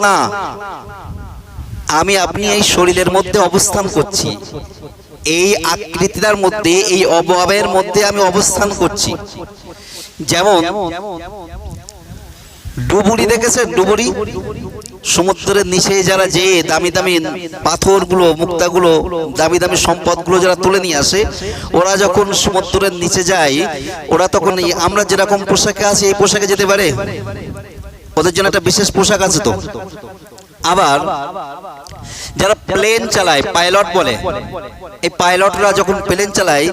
না, আমি আপনি এই শরীরের মধ্যে অবস্থান করছি, এই আকৃতিটার মধ্যে, এই অবয়বের মধ্যে আমি অবস্থান করছি। যেমন ডুবুরি দেখেছেন? ডুবুরি সমুদ্রের নিচে যারা যে দামি দামি পাথরগুলো, মুক্তাগুলো, দামি দামি সম্পদগুলো যারা তুলে নিয়ে আসে, ওরা যখন সমুদ্রের নিচে যায়, ওরা তখন আমরা যেরকম পোশাকে আছি এই পোশাকে যেতে পারে? ওদের জন্য একটা বিশেষ পোশাক আছে তো। আবার যারা প্লেন চালায়, পাইলট বলে, এই পাইলটরা যখন প্লেন চালায়,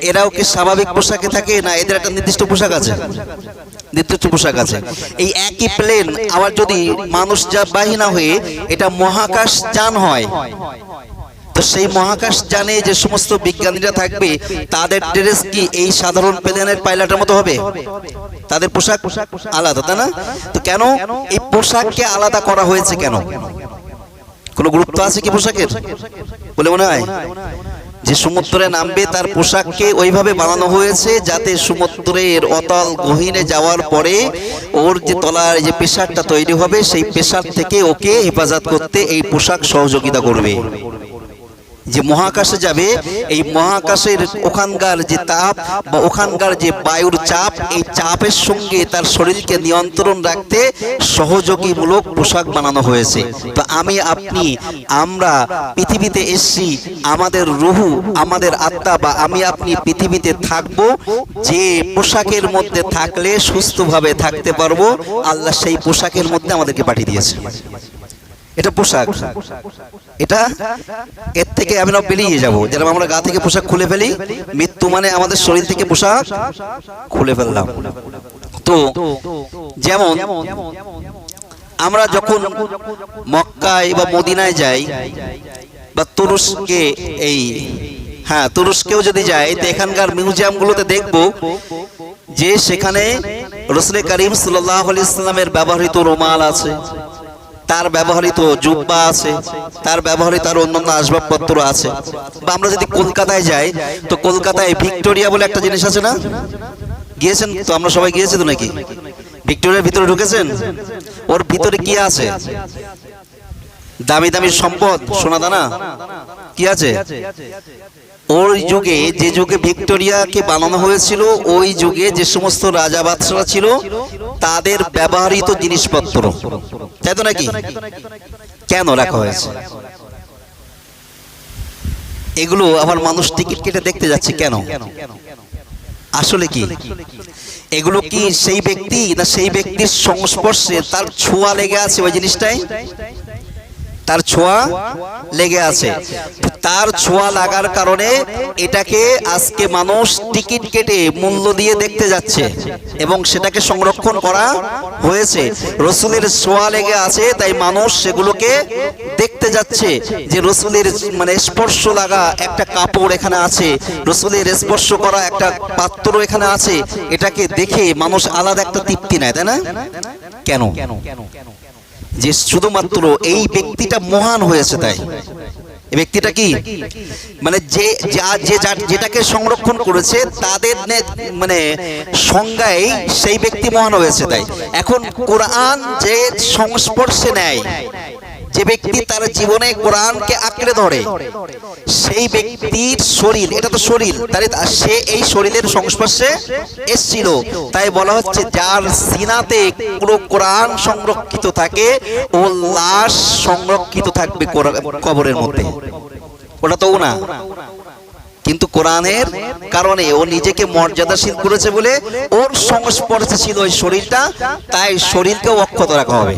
এরাও কি স্বাভাবিক পোশাকে থাকে না এদের একটা নির্দিষ্ট পোশাক আছে? নির্দিষ্ট পোশাক আছে। এই একই প্লেন আবার যদি মানুষ যা বাহিনা হয়ে এটা মহাকাশ যান হয়, তো সেই মহাকাশ যানে যে সমস্ত বিজ্ঞানীরা থাকবে, তাদের ড্রেস কি এই সাধারণ প্লেনের পাইলটের মতো হবে? তাদের পোশাক আলাদা, তাই না? তো কেন এই পোশাককে আলাদা করা হয়েছে? কেন? কোনো গুরুত্ব আছে কি পোশাকের বলে মনে হয়? যে সমুদ্রে নামবে তার পোশাককে ওইভাবে বানানো হয়েছে যাতে সমুদ্রের অতল গহীনে যাওয়ার পরে ওর যে তলার যে প্রেসারটা তৈরি হবে, সেই প্রেসার থেকে ওকে হেফাজত করতে এই পোশাক সহযোগিতা করবে। যে মহাকাশে যাবে, এই মহাকাশের ওখানকার যে তাপ বা ওখানকার যে বায়ুর চাপ, এই চাপের সঙ্গে তার শরীরকে নিয়ন্ত্রণ রাখতে সহযোগীমূলক পোশাক বানানো হয়েছে। তো আমি আপনি আমরা পৃথিবীতে এসেছি, আমাদের রুহু, আমাদের আত্মা বা আমি আপনি পৃথিবীতে থাকবো যে পোশাকের মধ্যে থাকলে সুস্থভাবে থাকতে পারবো, আল্লাহ সেই পোশাকের মধ্যে আমাদেরকে পাঠিয়ে দিয়েছে। এটা পোশাক, এটা এর থেকে আমি না বেরিয়ে যাবো। যেরকম আমরা গা থেকে পোশাক খুলে ফেলি, মৃত্যু মানে আমাদের শরীর থেকে পোশাক খুলে ফেললাম। তো যেমন আমরা যখন মক্কায় বা মদিনায় যাই বা তুরস্কে, এই তুরস্কেও যদি যাই, তো এখানকার মিউজিয়ামগুলোতে দেখবো যে সেখানে রাসূল করিম সাল্লাল্লাহু আলাইহি ওয়াসাল্লামের ব্যবহৃত রুমাল আছে, তার ব্যবহৃত জুব্বা আছে, তার ব্যবহৃত আর অন্যান্য আসবাবপত্র আছে। বা আমরা যদি কলকাতায় যাই, তো কলকাতায় ভিক্টোরিয়া বলে একটা জিনিস আছে না? গিয়েছেন তো? আমরা সবাই গিয়েছি তো নাকি? ভিক্টোরিয়ার ভিতরে ঢুকেছেন? ওর ভিতরে কি আছে? দামি দামি সম্পদ, সোনা দানা কি আছে? ওই যুগে, যে যুগে ভিক্টোরিয়াকে বানানো হয়েছিল, ওই যুগে যে সমস্ত রাজা বাদশারা ছিল তাদের ব্যবহৃত জিনিসপত্র, তাই তো নাকি? কেন রাখা হয়েছে এগুলো? আবার মানুষ টিকিট কেটে দেখতে যাচ্ছে কেন? আসলে কি এগুলো কি সেই ব্যক্তি না সেই ব্যক্তির সংস্পর্শে তার ছোঁয়া লেগে আছে? ওই জিনিসটাই তার ছোঁয়া লেগে আছে। তার ছোঁয়া লাগার কারণে এটাকে আজকে মানুষ টিকিট কেটে মূল্য দিয়ে দেখতে যাচ্ছে এবং সেটাকে সংরক্ষণ করা হয়েছে। রাসূলের ছোঁয়া লেগে আছে, তাই মানুষ সেগুলোকে দেখতে যাচ্ছে যে রাসূলের মানে স্পর্শ লাগা একটা কাপড় এখানে আছে, রাসূলের স্পর্শ করা একটা পাত্র এখানে আছে। এটাকে দেখে মানুষ আলাদা একটা তৃপ্তি নেয়, তাই না? কেন? যে শুধুমাত্র এই ব্যক্তিটা মহান হয়েছে, তাই। এই ব্যক্তিটা কি মানে যে যেটাকে সংরক্ষণ করেছে তাদের মানে সংজ্ঞায় সেই ব্যক্তি মহান হয়েছে, তাই। এখন কোরআন যে সংস্পর্শে নেয়, যে ব্যক্তি তার জীবনে কোরআনকে আঁকড়ে ধরে, সেই ব্যক্তির শরীর, এটা তো শরীর, তাই সে এই শরীরের সংস্পর্শে এসেছিল। তাই বলা হচ্ছে যার সিনাতে পুরো কোরআন সংরক্ষিত থাকে, ও লাশ সংরক্ষিত থাকবে কবরের মধ্যে। ওটা তো না, কিন্তু কোরআনের কারণে ও নিজেকে মর্যাদাশীল করেছে বলে ওর সংস্পর্শে ছিল ওই শরীরটা, তাই শরীরকেও অক্ষত রাখা হবে।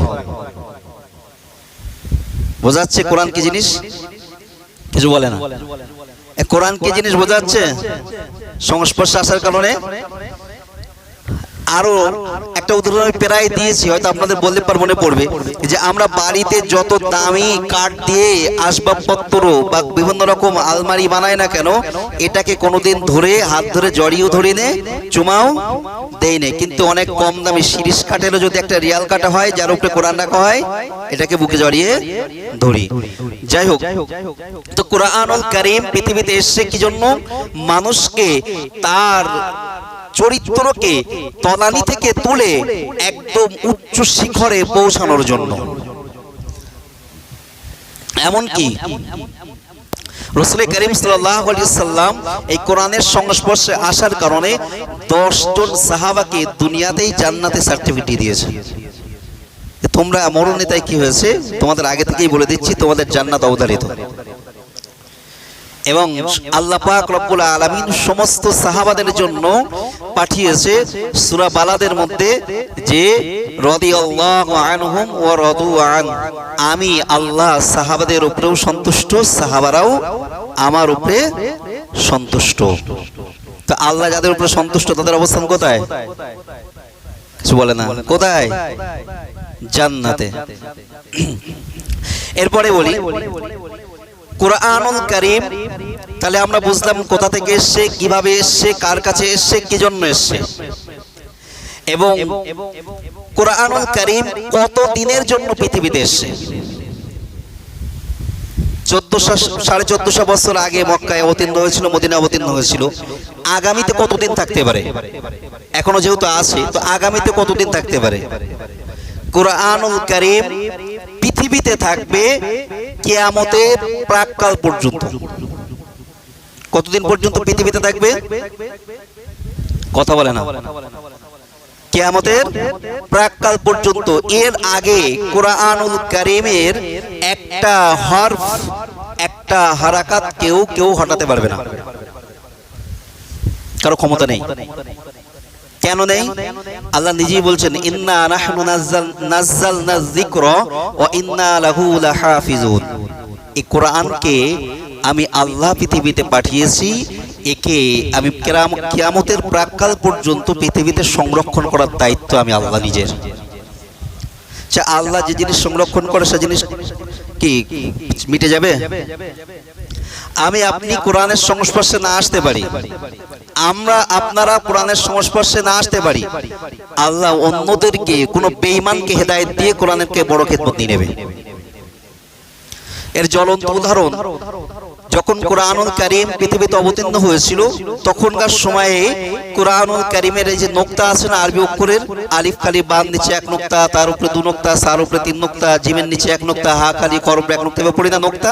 বোঝাচ্ছে কোরআন কি জিনিস? কিছু বলে না। কোরআন কি জিনিস বোঝাচ্ছে? সংস্পর্শে আসার কারণে। আরো একটা উদাহরণ আমি প্রায় দিয়েছি, হয়তো আপনাদের বললে পর মনে পড়বে, যে আমরা বাড়িতে যত দামি কাঠ দিয়ে আসবাবপত্র বা বিভিন্ন রকম আলমারি বানাই না কেন, এটাকে কোনোদিন ধরে হাত ধরে জড়িয়েও ধরি নে, চুমাও দেই নে, কিন্তু অনেক কম দামি শিরিষ কাঠেরও যদি একটা রিয়াল কাটা হয় যার উপরে কোরআন রাখা হয়, এটাকে বুকে জড়িয়ে ধরি। যাই হোক, তো কোরআনুল কারীম পৃথিবীতে এসেছে কি জন্য? মানুষকে তার চরিত্রকে তলানি থেকে তুলে একদম উচ্চ শিখরে পৌঁছানোর জন্য। এমনকি রাসূল করিম সাল্লাল্লাহু আলাইহি সাল্লাম এই কোরআনের সংস্পর্শে আসার কারণে 10 জন সাহাবাকে দুনিয়াতেই জান্নাতে সার্টিফিকেট দিয়েছে। তোমরা মরণে তাই কি হয়েছে তোমাদের আগে থেকেই বলে দিচ্ছি, তোমাদের জান্নাত অবধারিত। এবং আল্লাহ পাক রব্বুল আলামিন সমস্ত সাহাবাদের জন্য পাঠিয়েছে সূরা বালাদের মধ্যে যে রাদিয়াল্লাহু আনহুম ওয়া রাদু আন, আমি আল্লাহ সাহাবাদের উপরেও সন্তুষ্ট, সাহাবারাও আমার উপরে সন্তুষ্ট। তো আল্লাহ যাদের উপরে সন্তুষ্ট তাদের অবস্থান কোথায়? কিছু বলে না, কোথায়? জান্নাতে। এরপরে বলি কুরআনুল কারীম, তাহলে আমরা বুঝলাম কোথা থেকে এসেছে, কিভাবে এসেছে, কার কাছে এসেছে, কি জন্য এসেছে। এবং কুরআনুল কারীম কত দিনের জন্য পৃথিবীতে এসেছে? 1400-1450 বছর আগে মক্কায় অবতীর্ণ হয়েছিল, মদিনায় অবতীর্ণ হয়েছিল। আগামীতে কতদিন থাকতে পারে? এখনো যেহেতু আছে, তো আগামীতে কতদিন থাকতে পারে? কুরআনুল কারীম পৃথিবীতে থাকবে কিয়ামতের প্রাক্কাল পর্যন্ত। কতদিন পর্যন্ত পৃথিবীতে থাকবে? কথা বলে না। কিয়ামতের প্রাক্কাল পর্যন্ত। এর আগে কুরআনুল কারীমের একটা হরফ, একটা হারাকাত কেউ হটাতে পারবে না, কারো ক্ষমতা নেই। কেন নেই? আল্লাহ নিজেই বলছেন ইন্না নাহনু নাযালনা যিকরা ওয়া ইন্না লাহু লাহাফিজুন। এই কোরআনকে আমি আল্লাহ পৃথিবীতে পাঠিয়েছি, একে আমি কিয়ামতের প্রাক্কাল পর্যন্ত পৃথিবীতে সংরক্ষণ করার দায়িত্ব আমি আল্লাহ নিজের। আল্লাহ যে জিনিস সংরক্ষণ করে সে জিনিস কি মিটে যাবে? আমি আপনি কোরআনের সংস্পর্শে না আসতে পারি, আমরা আপনারা কোরআনের সংস্পর্শে না আসতে পারি, আল্লাহ অন্যদেরকে, কোন বেঈমানকে হেদায়েত দিয়ে কোরআনকে বড় খেদমত নিয়ে নেবে। এর জ্বলন্ত উদাহরণ, যখন কুরআনুল কারীম পৃথিবীতে অবতীর্ণ হয়েছিল তখনকার সময়ে কুরআনুল কারীমের এই যে নোক্তা আছে না আরবি অক্ষরের, আলিফ খালি বান নিচে এক নোক্তা, তার উপরে দু নোক্তা, সার উপরে তিন নোক্তা, জিমের নিচে এক নোক্তা, হা খালি কর উপরে এক নোক্তা, পড়ি না নোক্তা,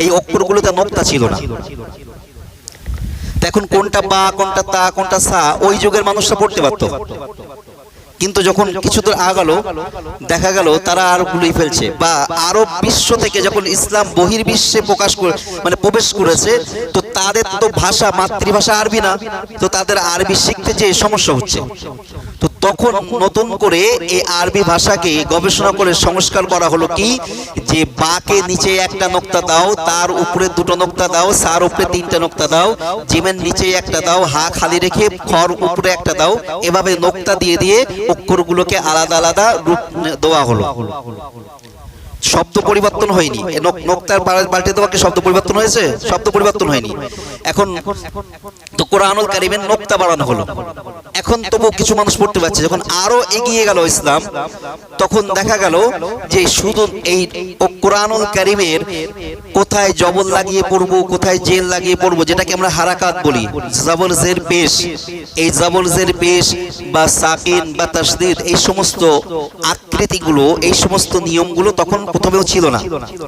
এই অক্ষরগুলোতে নোক্তা ছিল না। এখন কোনটা বা, কোনটা তা, কোনটা সা ওই যুগের মানুষরা পড়তে পারতো, কিন্তু যখন কিছু দূর আগালো দেখা গেল তারা আরো ভুলিয়ে ফেলছে। বা আরব বিশ্ব থেকে যখন ইসলাম বহির্বিশ্বে প্রবেশ করেছে, তো তাদের তো ভাষা, মাতৃভাষা আরবি না, তো তাদের আরবি শিখতে যে সমস্যা হচ্ছে। তো তখন নতুন করে এই আরবি ভাষাকে গবেষণা করে সংস্কার করা হলো কি, যে বাকে নিচে একটা নোক্তা দাও, তার উপরে দুটো নোক্তা দাও, সার উপরে তিনটা নোক্তা দাও, জিমের নিচে একটা দাও, হা খালি রেখে খর উপরে একটা দাও, এভাবে নোক্তা দিয়ে দিয়ে অক্ষরগুলোকে আলাদা আলাদা রূপ দেওয়া হলো। শব্দ পরিবর্তন হয়নি, নোক্তার পাল্টে দেওয়া কি শব্দ পরিবর্তন হয়েছে? শব্দ পরিবর্তন হয়নি। এখন তো কুরআনুল কারীমের নোক্তা বাড়ানো হলো, এখন তবু কিছু মানুষ পড়তে পারছে। যখন আরো এগিয়ে গেল ইসলাম, তখন দেখা গেল যে শুধু এই কুরআনুল কারীমের কোথায় জবর লাগিয়ে পড়বো, কোথায় জের লাগিয়ে পড়বো, যেটাকে আমরা হারাকাত বলি, জবর জের পেশ, এই জবর জের পেশ বা সাকিন বা তাসদীদ, এই সমস্ত আকৃতিগুলো, এই সমস্ত নিয়মগুলো তখন প্রথমেও ছিল না।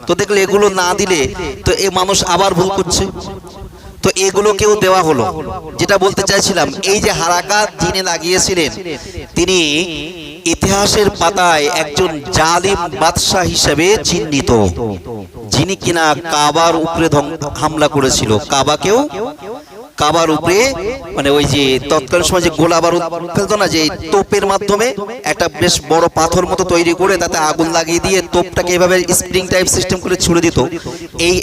তো দেখলে এগুলো না দিলে তো এই মানুষ আবার ভুল করছে, তো এগুলোকেও দেওয়া হলো। যেটা বলতে চাইছিলাম, এই যে হারাকাত যিনি লাগিয়েছিলেন তিনি ইতিহাসের পাতায় একজন জালিম বাদশাহ হিসেবে চিহ্নিত, যিনি কিনা কাবার উপরে হামলা করেছিল। কাবার উপরে ওই যে তৎকালীন সময় যে গোলা বারুদ ফেলতো না, যে তোপের মাধ্যমে একটা বেশ বড় পাথর মতো তৈরি করে তাতে আগুন লাগিয়ে দিয়ে তোপটাকে এইভাবে স্প্রিং টাইপ সিস্টেম করে ছুড়ে দিত,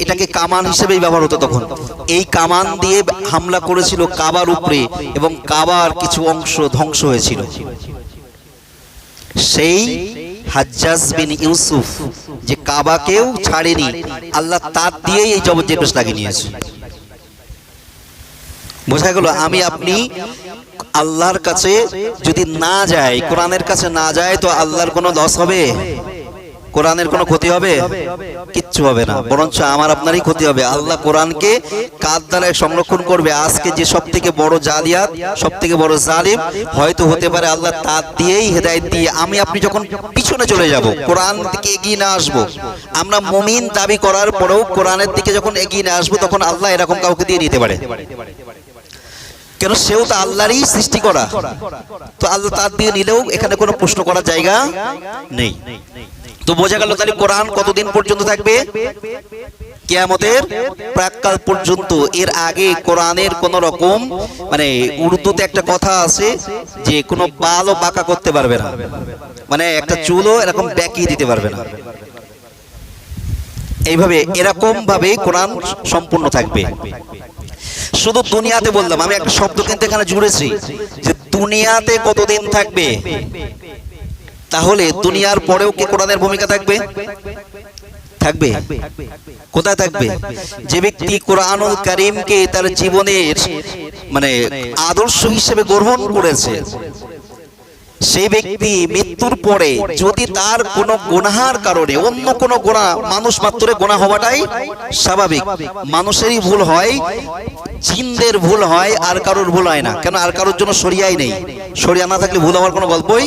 এটাকে কামান হিসেবেই ব্যবহার হতো তখন। এই কামান দিয়ে হামলা করেছিল কাবার উপরে, এবং কাবার কিছু অংশ ধ্বংস হয়েছিল। সেই হাজ্জাজ বিন ইউসুফ যে কাবাকেও ছাড়েনি, আল্লাহ তার দিয়েই এই জবরদস্ত লাগিয়ে নিয়েছে। বোঝা গেল, আমি আপনি আল্লাহর কাছে যদি না যাই, কোরআনের কাছে না যায়, তো আল্লাহর কোনো লস হবে? কোরআনের কোনো ক্ষতি হবে? কিচ্ছু হবে না, বরঞ্চ আমার আপনারই ক্ষতি হবে। আল্লাহ কোরআনকে কার দ্বারা সংরক্ষণ করবে? আজকে যে সব থেকে বড় জালিয়াত, সব থেকে বড় জালিম হয়তো হতে পারে আল্লাহ তার দিয়েই হেদায়েত দিয়ে আমি আপনি যখন পিছনে চলে যাব, কোরআন থেকে এগিয়ে না আসবো, আমরা মুমিন দাবি করার পরেও কোরআনের দিকে যখন এগিয়ে না আসবো, তখন আল্লাহ এরকম কাউকে দিয়ে নিতে পারে। কেন? সেও তো আল্লাহরই সৃষ্টি করা, তো আল্লাহ তার দিয়ে নিলেও এখানে কোনো প্রশ্ন করার জায়গা নেই। তো বোঝা গেল তাহলে কোরআন কতদিন পর্যন্ত থাকবে? কিয়ামতের প্রাক্কাল পর্যন্ত। এর আগে কোরআনের কোন রকম মানে উর্দুতে একটা কথা আছে যে কোনো বালও বাঁকা করতে পারবে না, মানে একটা চুলও এরকম বেঁকিয়ে দিতে পারবে না। এইভাবে এরকম ভাবে কোরআন সম্পূর্ণ থাকবে। শুধু দুনিয়াতে বললাম, আমি একটা শব্দ কিন্তু এখানে জুড়েছি যে দুনিয়াতে কতদিন থাকবে। তাহলে দুনিয়ার পরেও কি কোরআনের ভূমিকা থাকবে? থাকবে। কোথায় থাকবে? যে ব্যক্তি কোরআনুল কারীমকে তার জীবনের মানে আদর্শ হিসেবে গ্রহণ করেছে, সেই ব্যক্তি মৃত্যুর পরে যদি তার কোনো গুনাহের কারণে অন্য কোনো গুনাহ, মানুষ মাত্রে গুনাহ হওয়াটাই স্বাভাবিক, মানুষেরই ভুল হয়, জিনদের ভুল হয়, আর কারোর ভুল হয় না। কেন? আর কারোর জন্য শরিয়াই নেই, শরিয়া না থাকলে ভুল হওয়ার কোনো গল্পই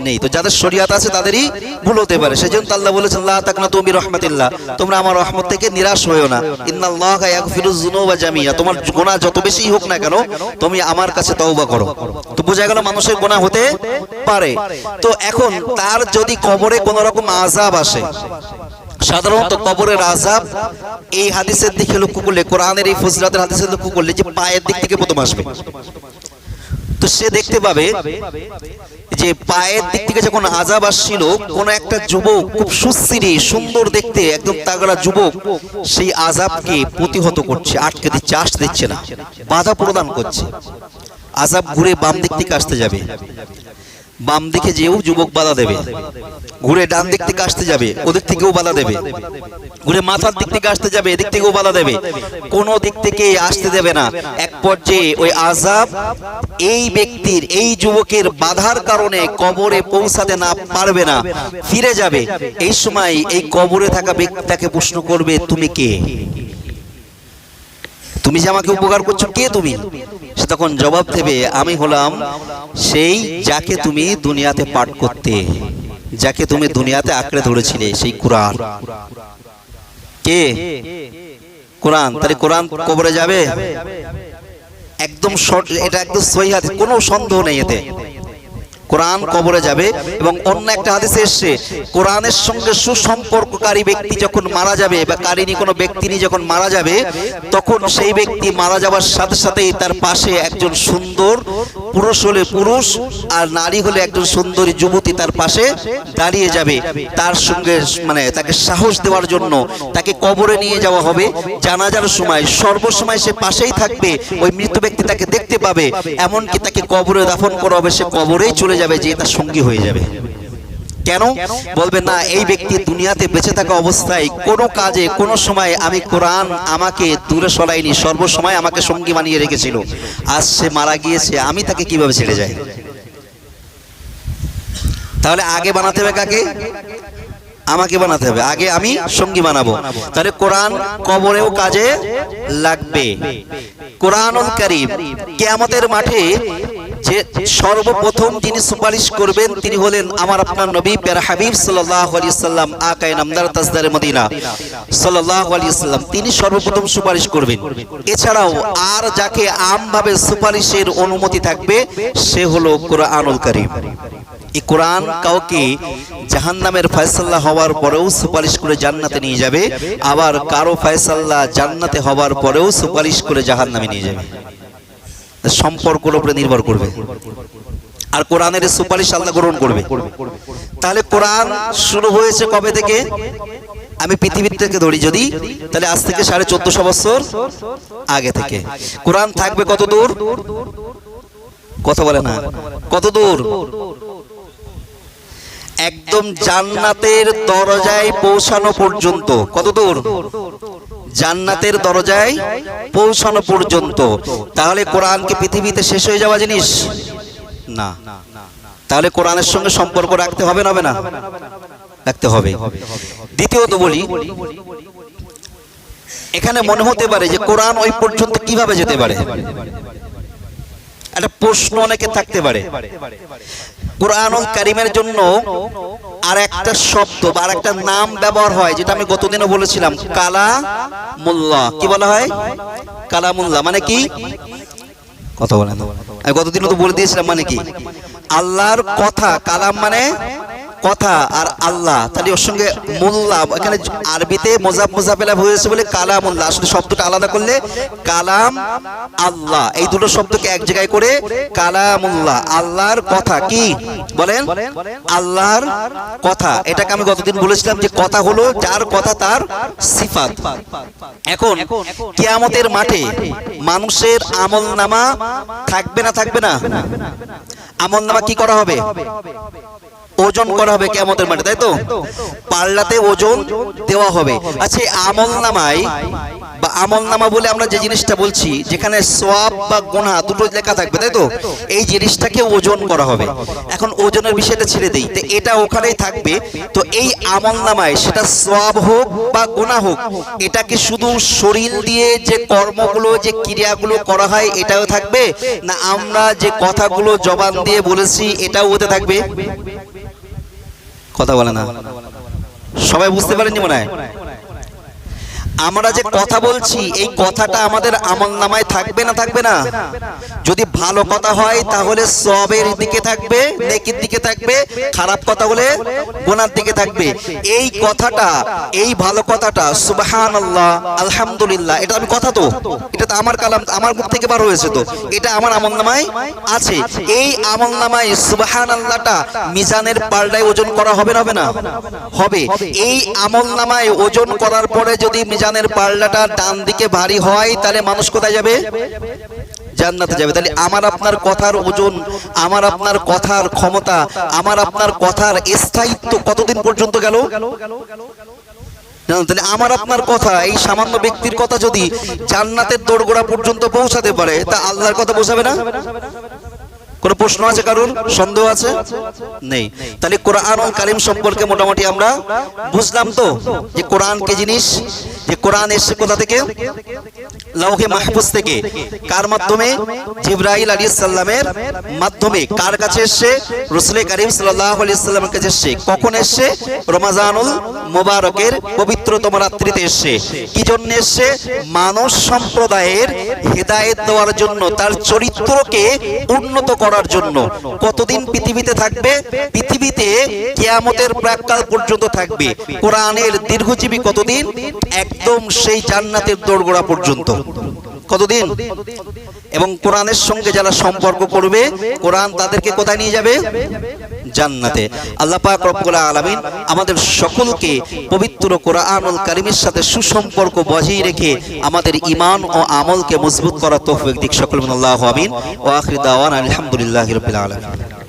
নেই। তো যাদের শরিয়াত আছে তাদেরই ভুল হতে পারে। সেজন্য আল্লাহ বলেছেন লা তাকনাতু মির রাহমাতিল্লাহ, তোমরা আমার রহমত থেকে নিরাশ হয়ো না। ইন্নাল্লাহা ইয়াগফিরুয যুনুবা জামিআ, তোমার গুনাহ যত বেশি হোক না কেন তুমি আমার কাছে তওবা করো। তো বোঝা গেল মানুষের গুনাহ হতে পারে। তো এখন তার যদি কবরে কোনো রকম আযাব আসে, সাধারণত কবরের আযাব এই হাদিসের দিকে লক্ষ্য করলে, কোরআনের এই ফজিলতের হাদিসের লক্ষ্য করলে যে পায়ের দিক থেকে প্রথম আসবে। তো সে দেখতে পাবে যে পায়ের দিক থেকে যখন আযাব আসছিল, কোন একটা যুবক খুব সুশ্রী সুন্দর দেখতে একদম তাগড়া যুবক সেই আযাবকে প্রতিহত করছে, আটকে দিচ্ছে, আসতে দিচ্ছে না, বাধা প্রদান করছে। আযাব ঘুরে বাম দিক থেকে আসতে যাবে, বাম দিকে যেও যুবক বাধা দেবে, ঘুরে ডান দিক থেকে আসতে যাবে, ওদিক থেকেও বাধা দেবে, ঘুরে মাথার দিক থেকে আসতে যাবে, এদিক থেকেও বাধা দেবে, কোনো দিক থেকে আসতে দেবে না। এক পর্যায়ে ওই আযাব এই ব্যক্তির, এই যুবকের বাধার কারণে কবরে পৌঁছাতে না পারবে না, ফিরে যাবে। এই সময় এই কবরে থাকা ব্যক্তি তাকে প্রশ্ন করবে, তুমি কে? তুমি যে আমাকে উপকার করছো, কে তুমি? সে তখন জবাব দেবে, আমি হলাম সেই যাকে তুমি দুনিয়াতে পাঠ করতে, যাকে তুমি দুনিয়াতে আঁকড়ে ধরেছিলে, সেই কোরআন। কে? কোরআন। তাহলে কোরআন কবরে যাবে? একদম শর্ট, এটা একদম সহিহ হাদিস, কোনো সন্দেহ নেই এতে। কোরআন কবরে যাবে। এবং অন্য একটা হাদিসে এসেছে, কোরআনের সঙ্গে সুসম্পর্ককারী ব্যক্তি যখন মারা যাবে বা কারিনী কোনো ব্যক্তি যখন মারা যাবে, তখন সেই ব্যক্তি মারা যাওয়ার সাথে সাথেই তার পাশে একজন সুন্দর, পুরুষ হলে পুরুষ আর নারী হলে একজন সুন্দরী যুবতী তার পাশে দাঁড়িয়ে যাবে, তার সঙ্গে মানে তাকে সাহস দেওয়ার জন্য। তাকে কবরে নিয়ে যাওয়া হবে, জানাজার সময় সর্বসময় সে পাশেই থাকবে, ওই মৃত ব্যক্তি তাকে দেখতে পাবে, এমনকি তাকে কবরে দাফন করা হবে, সে কবরেই চলে যাবে, যে তার সঙ্গী হয়ে যাবে। কেন? বলবে না, এই ব্যক্তি দুনিয়াতে বেঁচে থাকা অবস্থায় কোনো কাজে কোনো সময় আমি কোরআন আমাকে দূরে সরাইনি, সর্বসময় আমাকে সঙ্গী বানিয়ে রেখেছিল, আজ সে মারা গিয়েছে, আমি তাকে কিভাবে ছেড়ে যাই? তাহলে আগে বানাতে হবে কাকে? আমাকে বানাতে হবে, আগে আমি সঙ্গী বানাবো। তাহলে কোরআন কবরেও কাজে লাগবে। কোরআনুল কারীম কিয়ামতের মাঠে যে সর্বপ্রথম যিনি সুপারিশ করবেন তিনি হলেন আমার আপনার নবী প্যারা হাবিব সাল্লাল্লাহু আলাইহি সাল্লাম, আকায়ে নামদার তাজদারে মদিনা সাল্লাল্লাহু আলাইহি সাল্লাম, তিনি সর্বপ্রথম সুপারিশ করবেন। এছাড়াও আর যাকে আমভাবে সুপারিশের অনুমতি থাকবে সে হলো কোরআনুল কারীম। এই কোরআন কাউকে জাহান্নামের ফয়সালা হওয়ার পরেও সুপারিশ করে জান্নাতে নিয়ে যাবে, আবার কারো ফয়সালা জান্নাতে হওয়ার পরেও সুপারিশ করে জাহান্নামে নিয়ে যাবে। সম্পর্কের উপরে নির্ভর করবে। আর কোরআনের সুপারিশ আল্লাহ গ্রহণ করবে। তাহলে কোরআন শুরু হয়েছে কবে থেকে? আমি পৃথিবীর থেকে ধরি যদি, তাহলে আজ থেকে 1450 বছর আগে থেকে। কোরআন থাকবে কত দূর? কথা বলে না, কত দূর? একদম জান্নাতের দরজায় পৌঁছানো পর্যন্ত। কত দূর? জান্নাতের দরজায় পৌঁছানো পর্যন্ত। তাহলে কোরআন কি পৃথিবীতে শেষ হয়ে যাওয়া জিনিস? না। তাহলে কোরআনের সঙ্গে সম্পর্ক রাখতে হবে না? হবে না? রাখতে হবে। দ্বিতীয়ত বলি, এখানে মনে হতে পারে যে কোরআন ওই পর্যন্ত কিভাবে যেতে পারে, একটা প্রশ্ন অনেকে থাকতে পারে। কোরআনুল কারীমের জন্য আর একটা শব্দ বা আর একটা নাম ব্যবহার হয়, যেটা আমি গতদিনও বলেছিলাম, কালামুল্লাহ। কি বলা হয়? কালামুল্লাহ মানে কি? কথা বলেন। আমি গতদিনও তো বলে দিয়েছিলাম মানে কি, আল্লাহর কথা। কালাম মানে কথা, আর আল্লাহ তাহলে ওর সঙ্গে মুল্লা, এখানে আরবিতে মোজাফ মোজাফেলা হয়েছে বলে কালামুল্লাহ। আসলে শব্দটা আলাদা করলে কালাম আল্লাহ, এই দুটো শব্দকে এক জায়গায় করে কালামুল্লাহ, আল্লাহর কথা। কি বলেন? আল্লাহর কথা। এটাকে আমি গতদিন বলেছিলাম যে কথা হলো যার কথা তার সিফাত। এখন কিয়ামতের মাঠে মানুষের আমলনামা থাকবে না থাকবে না? আমলনামা কি করা হবে? ওজন করা হবে কিয়ামতের মাঠে, তাই তো? পাল্লাতে ওজন দেওয়া হবে। আচ্ছা, আমলনামায় বা আমলনামা বলে আমরা যে জিনিসটা বলছি, যেখানে সওয়াব বা গুনাহ দুটো লেখা থাকবে, তাই তো? এই জিনিসটাকে ওজন করা হবে। এখন ওজনের বিষয়টা ছেড়ে দেই, তো এটা ওখানেই থাকবে। তো এই আমলনামায় সেটা সওয়াব হোক বা গুনাহ হোক, এটা কি শুধু শরীর দিয়ে যে কর্মগুলো, যে ক্রিয়াগুলো করা হয় এটাও থাকবে, না আমরা যে কথাগুলো জবান দিয়ে বলেছি এটাও ওতে থাকবে? কথা বলে না, সবাই বুঝতে পারেননি মনে হয়? আমরা যে কথা বলছি এই কথাটা আমাদের আমলনামায় থাকবে না থাকবে না? যদি ভালো কথা হয় তাহলে সওয়াবের দিকে থাকবে, নেকির দিকে থাকবে। খারাপ কথা হলে গুনার দিকে থাকবে। এই কথাটা, এই ভালো কথাটা, সুবহানাল্লাহ, আলহামদুলিল্লাহ, এটা আমি কথা তো, এটা তো আমার কালাম, আমার মুখ থেকে বার হয়েছে, তো এটা আমার আমলনামায় আছে। এই আমলনামায় সুবহানাল্লাহটা মিজানের পাল্লায় ওজন করা হবে না হবে না? হবে। এই আমলনামায় ওজন করার পরে যদি মিজানের পাল্লাটা ডান দিকে ভারী হয়, তাহলে মানুষ কোথায় যাবে? জান্নাতে যাবে। তাহলে আমার আপনার কথার ওজন, আমার আপনার কথার ক্ষমতা, আমার আপনার কথার স্থায়িত্ব কতদিন পর্যন্ত গেল? তাহলে আমার আপনার কথা, এই সামান্য ব্যক্তির কথা যদি জান্নাতের দোরগোড়া পর্যন্ত পৌঁছাতে পারে, তা আল্লাহর কথা পৌঁছাবে না? কোন প্রশ্ন আছে কারোর? সন্দেহ আছে? নেই। তাহলে কোরআনুল কারীম সম্পর্কে মোটামুটি আমরা বুঝলাম তো, যে কোরআন কি জিনিস, যে কোরআন এসেছে কোথা থেকে? লাওহে মাহফুজ থেকে। কার মাধ্যমে? জিবরাইল আলাইহিস সালামের মাধ্যমে। কার কাছে এসেছে? রাসূল কারীম সাল্লাল্লাহু আলাইহি সাল্লামের কাছে এসেছে। কখন এসেছে? রমাজানুল মুবারকের পবিত্রতম রাত্রিতে এসেছে। কি জন্য এসেছে? মানব সম্প্রদায়ের হেদায়েত দেওয়ার জন্য, তার চরিত্রকে উন্নত করার জন্য। কতদিন পৃথিবীতে থাকবে? পৃথিবীতে কিয়ামতের প্রাক্কাল পর্যন্ত থাকবে। কোরআনের দীর্ঘজীবী কতদিন? একদম সেই জান্নাতের দোরগোড়া পর্যন্ত। কতদিন? এবং কোরআনের সঙ্গে যারা সম্পর্ক করবে, কোরআন তাদেরকে কোথায় নিয়ে যাবে? জান্নাতে। আল্লাহ পাক রব্বুল আলামিন আমাদের সকলকে পবিত্র কোরআনুল কারীমের সাথে সুসম্পর্ক বজায় রেখে আমাদের ঈমান ও আমলকে মজবুত করার তৌফিক দিক। সকল আল্লাহু আমিন। ওয়া আখির দাওয়ানা আলহামদুলিল্লাহি রাব্বিল আলামিন।